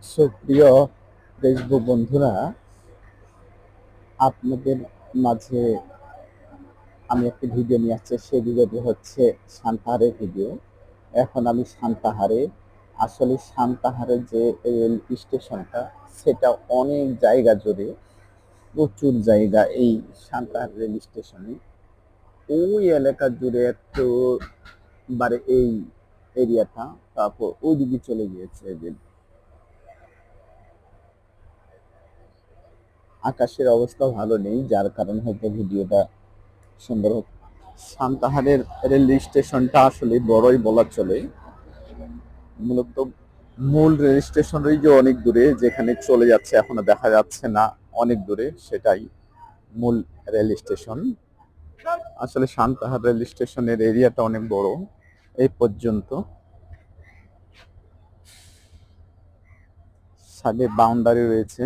সুপ্রিয় ফেসবুক বন্ধুরা, আপনাদের মাঝে আমি একটি ভিডিও নিয়ে আসছি। সেই ভিডিওটি হচ্ছে সান্তাহারের ভিডিও। এখন আমি সান্তাহারে, আসলে সান্তাহারের যে রেল স্টেশনটা, সেটা অনেক জায়গা জুড়ে, প্রচুর জায়গা এই সান্তাহার রেল স্টেশনে। ওই এলাকা জুড়ে একেবারে এই এরিয়াটা, তারপর ওইদিকে চলে গিয়েছে। যে আকাশের অবস্থা ভালো নেই, যার কারণে হয়তো ভিডিওটা সুন্দর হোক। সান্তাহারের রেল স্টেশনটা আসলে বড়ই বলা চলে। মূলত মূল রেল স্টেশনের যে অনেক দূরে, যেখানে চলে যাচ্ছে এখনো দেখা যাচ্ছে না, অনেক দূরে, সেটাই মূল রেল স্টেশন। আসলে সান্তাহার রেল স্টেশনের এরিয়াটা অনেক বড়। এই পর্যন্ত সাইডে বাউন্ডারি রয়েছে।